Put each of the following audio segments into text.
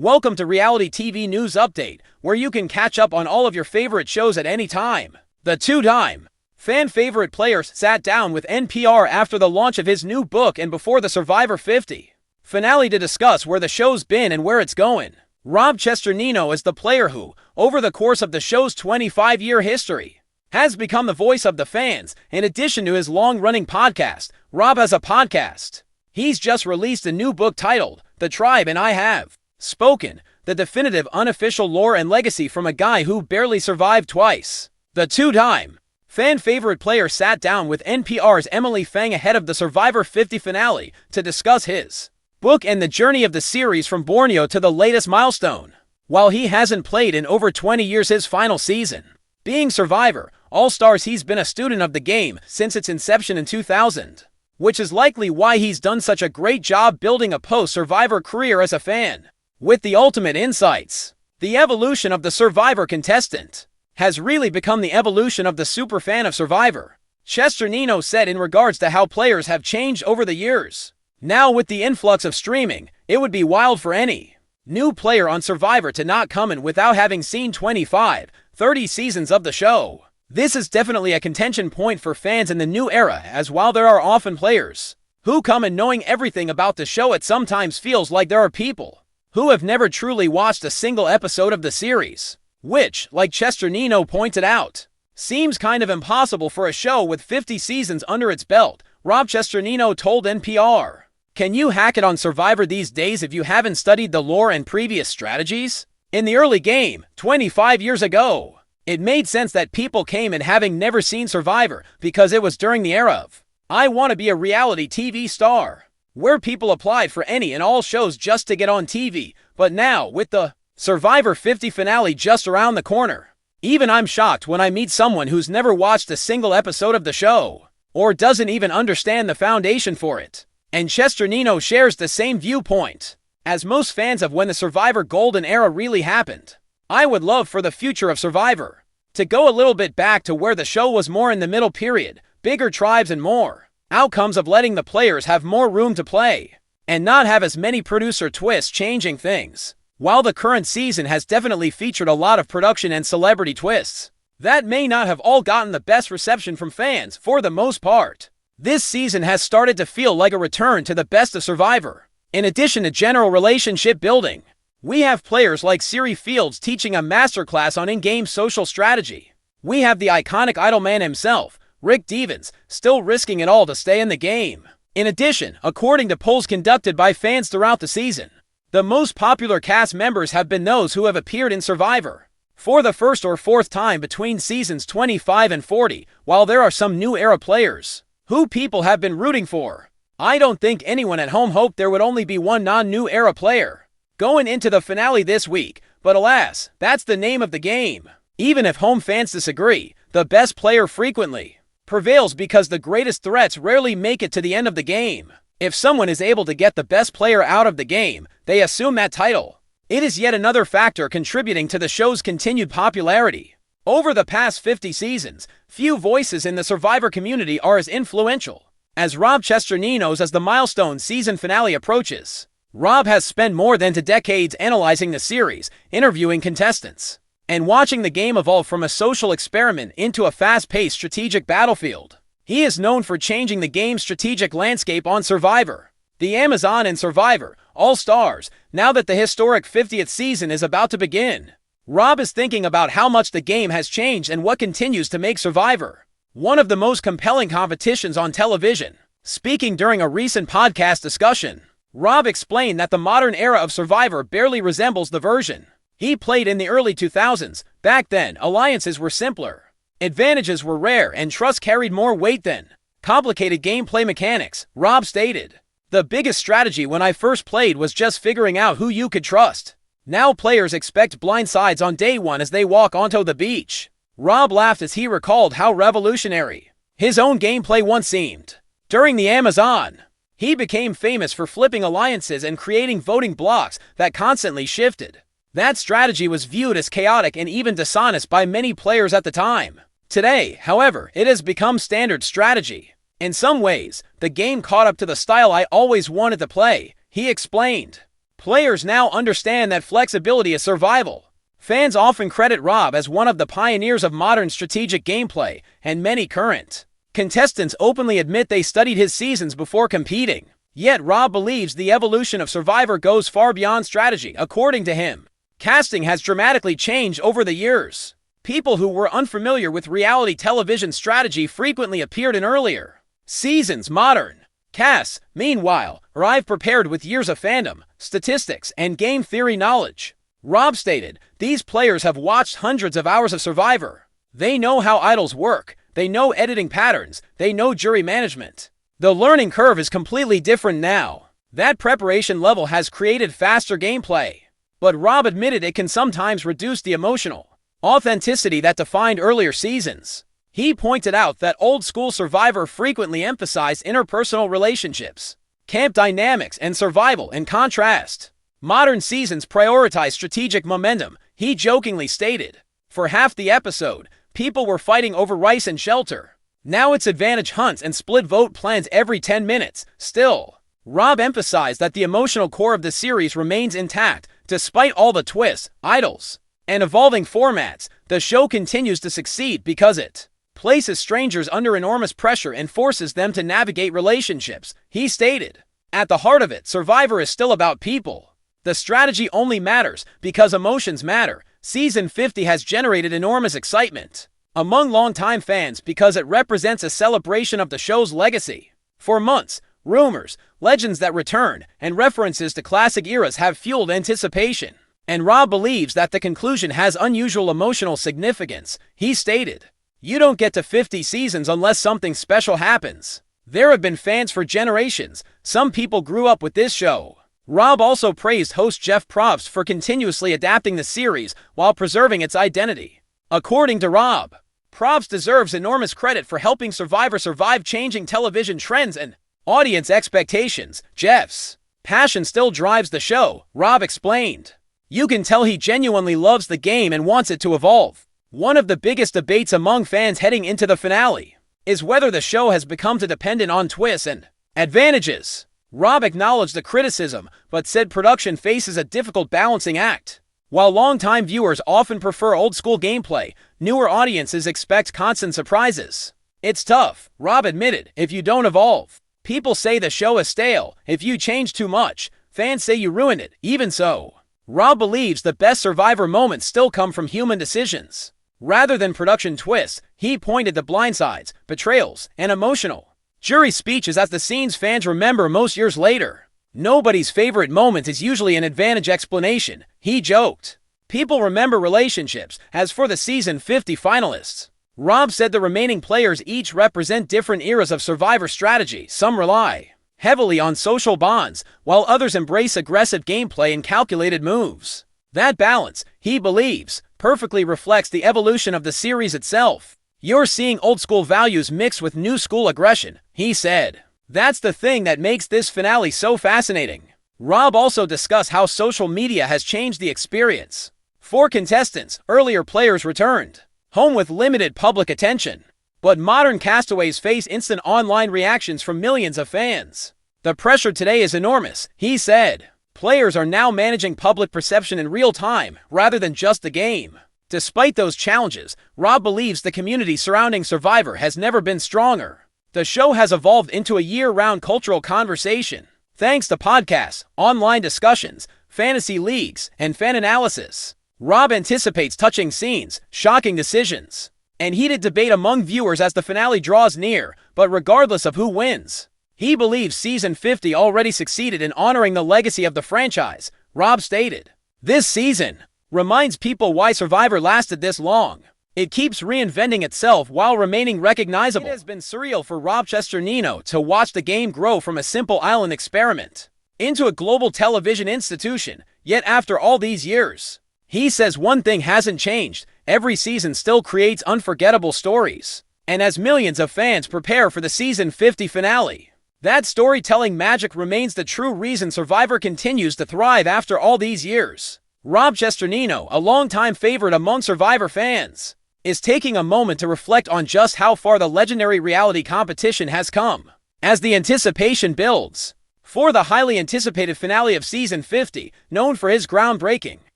Welcome to Reality TV News Update, where you can catch up on all of your favorite shows at any time. The two-time fan favorite player sat down with NPR after the launch of his new book and before the Survivor 50 finale to discuss where the show's been and where it's going. Rob Cesternino is the player who, over the course of the show's 25-year history, has become the voice of the fans. In addition to his long-running podcast, Rob has a podcast. He's just released a new book titled The Tribe and I Have Spoken, the definitive unofficial lore and legacy from a guy who barely survived twice. The two-time fan favorite player sat down with NPR's Emily Fang ahead of the Survivor 50 finale to discuss his book and the journey of the series from Borneo to the latest milestone. While he hasn't played in over 20 years, his final season being Survivor All-Stars, he's been a student of the game since its inception in 2000, which is likely why he's done such a great job building a post-Survivor career as a fan. With the ultimate insights, the evolution of the Survivor contestant has really become the evolution of the superfan of Survivor, Cesternino said in regards to how players have changed over the years. Now with the influx of streaming, it would be wild for any new player on Survivor to not come in without having seen 25, 30 seasons of the show. This is definitely a contention point for fans in the new era, as while there are often players who come in knowing everything about the show, it sometimes feels like there are people who have never truly watched a single episode of the series, which, like Cesternino pointed out, seems kind of impossible for a show with 50 seasons under its belt. Rob Cesternino told NPR, "Can you hack it on Survivor these days if you haven't studied the lore and previous strategies? In the early game, 25 years ago, it made sense that people came in having never seen Survivor because it was during the era of I want to be a reality TV star, where people applied for any and all shows just to get on TV. But now, with the Survivor 50 finale just around the corner, even I'm shocked when I meet someone who's never watched a single episode of the show, or doesn't even understand the foundation for it." And Cesternino shares the same viewpoint as most fans of when the Survivor golden era really happened. "I would love for the future of Survivor to go a little bit back to where the show was more in the middle period, bigger tribes and more outcomes of letting the players have more room to play and not have as many producer twists changing things. While the current season has definitely featured a lot of production and celebrity twists that may not have all gotten the best reception from fans for the most part, this season has started to feel like a return to the best of Survivor. In addition to general relationship building, we have players like Siri Fields teaching a masterclass on in-game social strategy. We have the iconic Idleman himself, Rick Devens, still risking it all to stay in the game. In addition, according to polls conducted by fans throughout the season, the most popular cast members have been those who have appeared in Survivor for the first or fourth time between seasons 25 and 40, while there are some new era players who people have been rooting for. I don't think anyone at home hoped there would only be one non-new era player going into the finale this week, but alas, that's the name of the game. Even if home fans disagree, the best player frequently prevails because the greatest threats rarely make it to the end of the game. If someone is able to get the best player out of the game, they assume that title. It is yet another factor contributing to the show's continued popularity. Over the past 50 seasons, few voices in the Survivor community are as influential as Rob Cesternino's as the milestone season finale approaches. Rob has spent more than 2 decades analyzing the series, interviewing contestants, and watching the game evolve from a social experiment into a fast-paced strategic battlefield. He is known for changing the game's strategic landscape on Survivor, the Amazon and Survivor All-Stars. Now that the historic 50th season is about to begin, Rob is thinking about how much the game has changed and what continues to make Survivor one of the most compelling competitions on television. Speaking during a recent podcast discussion, Rob explained that the modern era of Survivor barely resembles the version he played in the early 2000s. Back then, alliances were simpler, advantages were rare, and trust carried more weight than complicated gameplay mechanics. Rob stated, "The biggest strategy when I first played was just figuring out who you could trust. Now players expect blind sides on day one as they walk onto the beach." Rob laughed as he recalled how revolutionary his own gameplay once seemed. During the Amazon, he became famous for flipping alliances and creating voting blocks that constantly shifted. That strategy was viewed as chaotic and even dishonest by many players at the time. Today, however, it has become standard strategy. "In some ways, the game caught up to the style I always wanted to play," he explained. Players now understand that flexibility is survival. Fans often credit Rob as one of the pioneers of modern strategic gameplay, and many current contestants openly admit they studied his seasons before competing. Yet Rob believes the evolution of Survivor goes far beyond strategy. According to him, casting has dramatically changed over the years. People who were unfamiliar with reality television strategy frequently appeared in earlier seasons. Modern casts, meanwhile, arrive prepared with years of fandom, statistics, and game theory knowledge. Rob stated, "These players have watched hundreds of hours of Survivor. They know how idols work, they know editing patterns, they know jury management. The learning curve is completely different now. That preparation level has created faster gameplay." But Rob admitted it can sometimes reduce the emotional authenticity that defined earlier seasons. He pointed out that old-school Survivor frequently emphasized interpersonal relationships, camp dynamics, and survival. In contrast, modern seasons prioritize strategic momentum. He jokingly stated, "For half the episode, people were fighting over rice and shelter. Now it's advantage hunts and split vote plans every 10 minutes. Still, Rob emphasized that the emotional core of the series remains intact. Despite all the twists, idols, and evolving formats, the show continues to succeed because it places strangers under enormous pressure and forces them to navigate relationships." He stated, "At the heart of it, Survivor is still about people. The strategy only matters because emotions matter." Season 50 has generated enormous excitement among longtime fans because it represents a celebration of the show's legacy. For months, rumors, legends that return, and references to classic eras have fueled anticipation. And Rob believes that the conclusion has unusual emotional significance. He stated, "You don't get to 50 seasons unless something special happens. There have been fans for generations. Some people grew up with this show." Rob also praised host Jeff Probst for continuously adapting the series while preserving its identity. According to Rob, Probst deserves enormous credit for helping Survivor survive changing television trends and audience expectations. Jeff's passion still drives the show, Rob explained. "You can tell he genuinely loves the game and wants it to evolve." One of the biggest debates among fans heading into the finale is whether the show has become too dependent on twists and advantages. Rob acknowledged the criticism, but said production faces a difficult balancing act. While longtime viewers often prefer old-school gameplay, newer audiences expect constant surprises. "It's tough," Rob admitted, "if you don't evolve. People say the show is stale. If you change too much, fans say you ruined it." Even so, Rob believes the best Survivor moments still come from human decisions rather than production twists. He pointed to blindsides, betrayals, and emotional jury speeches as the scenes fans remember most years later. "Nobody's favorite moment is usually an advantage explanation," he joked. "People remember relationships." As for the season 50 finalists, Rob said the remaining players each represent different eras of Survivor strategy. Some rely heavily on social bonds, while others embrace aggressive gameplay and calculated moves. That balance, he believes, perfectly reflects the evolution of the series itself. "You're seeing old-school values mixed with new-school aggression," he said. "That's the thing that makes this finale so fascinating." Rob also discussed how social media has changed the experience. For contestants, earlier players returned home with limited public attention, but modern castaways face instant online reactions from millions of fans. "The pressure today is enormous," he said. "Players are now managing public perception in real time, rather than just the game." Despite those challenges, Rob believes the community surrounding Survivor has never been stronger. The show has evolved into a year-round cultural conversation, thanks to podcasts, online discussions, fantasy leagues, and fan analysis. Rob anticipates touching scenes, shocking decisions, and heated debate among viewers as the finale draws near. But regardless of who wins, he believes season 50 already succeeded in honoring the legacy of the franchise. Rob stated, "This season reminds people why Survivor lasted this long. It keeps reinventing itself while remaining recognizable." It has been surreal for Rob Cesternino to watch the game grow from a simple island experiment into a global television institution. Yet after all these years, he says one thing hasn't changed: every season still creates unforgettable stories. And as millions of fans prepare for the season 50 finale, that storytelling magic remains the true reason Survivor continues to thrive after all these years. Rob Cesternino, a longtime favorite among Survivor fans, is taking a moment to reflect on just how far the legendary reality competition has come. As the anticipation builds for the highly anticipated finale of Season 50, known for his groundbreaking,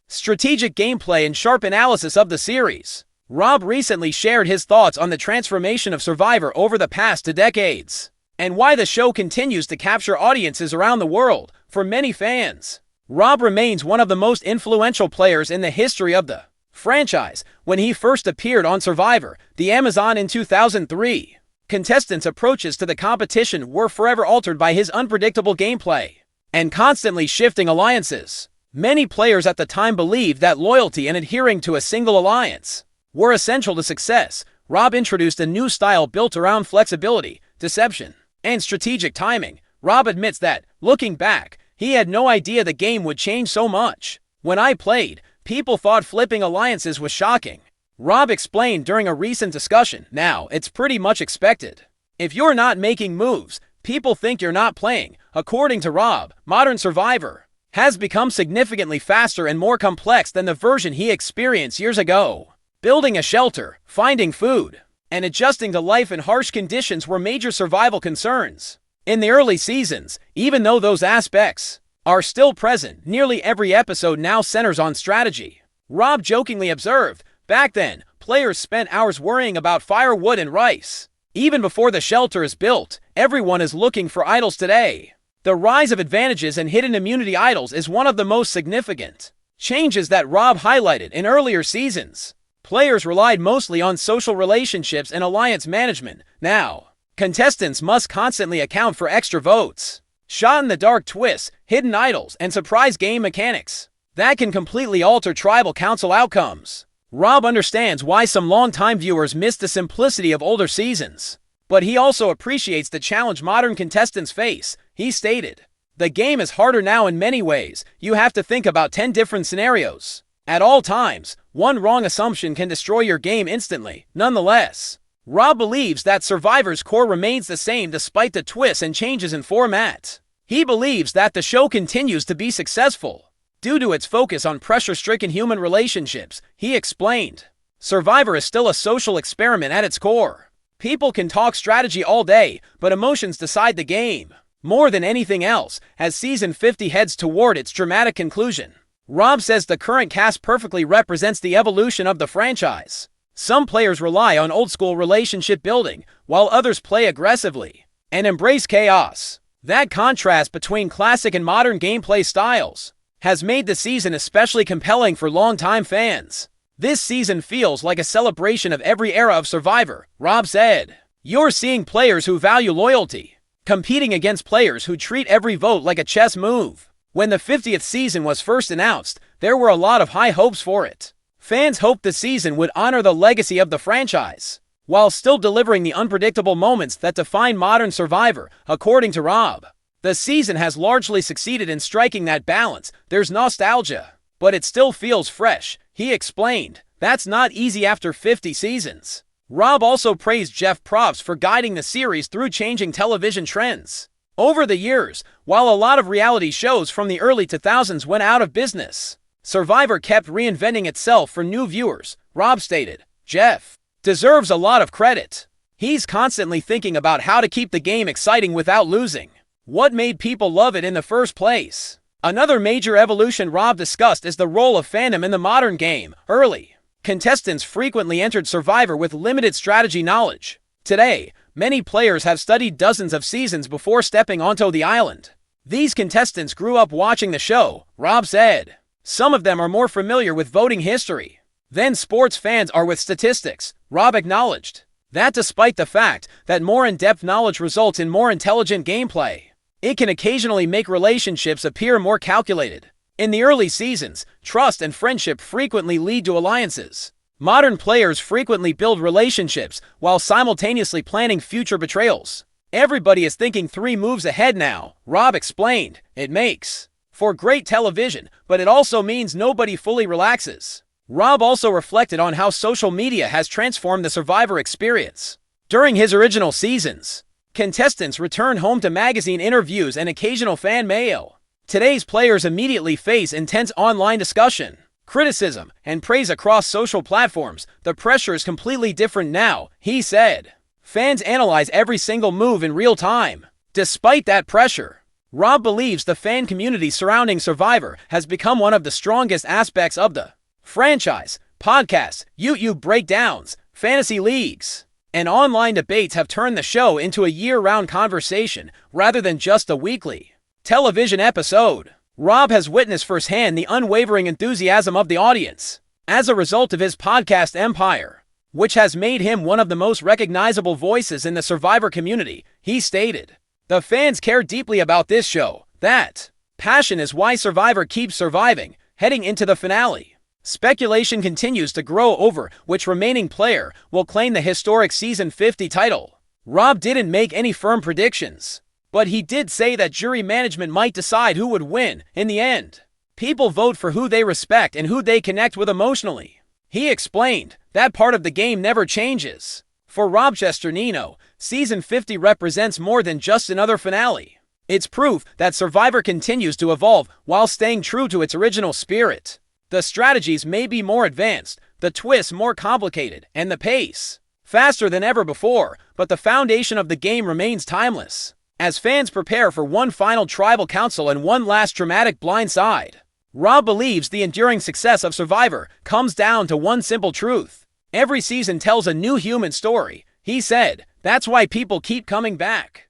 strategic gameplay and sharp analysis of the series. Rob recently shared his thoughts on the transformation of Survivor over the past 2 decades, and why the show continues to capture audiences around the world. For many fans, Rob remains one of the most influential players in the history of the franchise. When he first appeared on Survivor, the Amazon in 2003, contestants' approaches to the competition were forever altered by his unpredictable gameplay and constantly shifting alliances. Many players at the time believed that loyalty and adhering to a single alliance were essential to success. Rob introduced a new style built around flexibility, deception, and strategic timing. Rob admits that, looking back, he had no idea the game would change so much. When I played, people thought flipping alliances was shocking. Rob explained during a recent discussion, now, it's pretty much expected. If you're not making moves, people think you're not playing. According to Rob, modern Survivor has become significantly faster and more complex than the version he experienced years ago. Building a shelter, finding food, and adjusting to life in harsh conditions were major survival concerns. In the early seasons, even though those aspects are still present, nearly every episode now centers on strategy. Rob jokingly observed, back then, players spent hours worrying about firewood and rice. Even before the shelter is built, everyone is looking for idols today. The rise of advantages and hidden immunity idols is one of the most significant changes that Rob highlighted in earlier seasons. Players relied mostly on social relationships and alliance management. Now, contestants must constantly account for extra votes, shot-in-the-dark twists, hidden idols, and surprise game mechanics that can completely alter tribal council outcomes. Rob understands why some longtime viewers miss the simplicity of older seasons, but he also appreciates the challenge modern contestants face. He stated, "The game is harder now in many ways. You have to think about 10 different scenarios at all times. One wrong assumption can destroy your game instantly." Nonetheless, Rob believes that Survivor's core remains the same despite the twists and changes in format. He believes that the show continues to be successful due to its focus on pressure-stricken human relationships. He explained, "Survivor is still a social experiment at its core. People can talk strategy all day, but emotions decide the game more than anything else." As Season 50 heads toward its dramatic conclusion, Rob says the current cast perfectly represents the evolution of the franchise. Some players rely on old-school relationship building, while others play aggressively and embrace chaos. That contrast between classic and modern gameplay styles has made the season especially compelling for longtime fans. "This season feels like a celebration of every era of Survivor," Rob said. "You're seeing players who value loyalty competing against players who treat every vote like a chess move." When the 50th season was first announced, there were a lot of high hopes for it. Fans hoped the season would honor the legacy of the franchise, while still delivering the unpredictable moments that define modern Survivor. According to Rob, the season has largely succeeded in striking that balance. There's nostalgia, but it still feels fresh. He explained, "That's not easy after 50 seasons." Rob also praised Jeff Probst for guiding the series through changing television trends. Over the years, while a lot of reality shows from the early 2000s went out of business, Survivor kept reinventing itself for new viewers. Rob stated, "Jeff deserves a lot of credit. He's constantly thinking about how to keep the game exciting without losing what made people love it in the first place." Another major evolution Rob discussed is the role of fandom in the modern game. Early contestants frequently entered Survivor with limited strategy knowledge. Today, many players have studied dozens of seasons before stepping onto the island. These contestants grew up watching the show, Rob said. Some of them are more familiar with voting history than sports fans are with statistics. Rob acknowledged that despite the fact that more in-depth knowledge results in more intelligent gameplay, it can occasionally make relationships appear more calculated. In the early seasons, trust and friendship frequently lead to alliances. Modern players frequently build relationships while simultaneously planning future betrayals. Everybody is thinking 3 moves ahead now, Rob explained. It makes for great television, but it also means nobody fully relaxes. Rob also reflected on how social media has transformed the Survivor experience. During his original seasons, contestants returned home to magazine interviews and occasional fan mail. Today's players immediately face intense online discussion, criticism, and praise across social platforms. The pressure is completely different now, he said. Fans analyze every single move in real time. Despite that pressure, Rob believes the fan community surrounding Survivor has become one of the strongest aspects of the franchise. Podcasts, YouTube breakdowns, fantasy leagues, and online debates have turned the show into a year-round conversation rather than just a weekly television episode. Rob has witnessed firsthand the unwavering enthusiasm of the audience as a result of his podcast empire, which has made him one of the most recognizable voices in the Survivor community. He stated, "The fans care deeply about this show. That passion is why Survivor keeps surviving, heading into the finale." Speculation continues to grow over which remaining player will claim the historic Season 50 title. Rob didn't make any firm predictions, but he did say that jury management might decide who would win in the end. People vote for who they respect and who they connect with emotionally. He explained, that part of the game never changes. For Rob Cesternino, Season 50 represents more than just another finale. It's proof that Survivor continues to evolve while staying true to its original spirit. The strategies may be more advanced, the twists more complicated, and the pace faster than ever before, but the foundation of the game remains timeless. As fans prepare for one final tribal council and one last dramatic blindside, Rob believes the enduring success of Survivor comes down to one simple truth. Every season tells a new human story. He said, "That's why people keep coming back."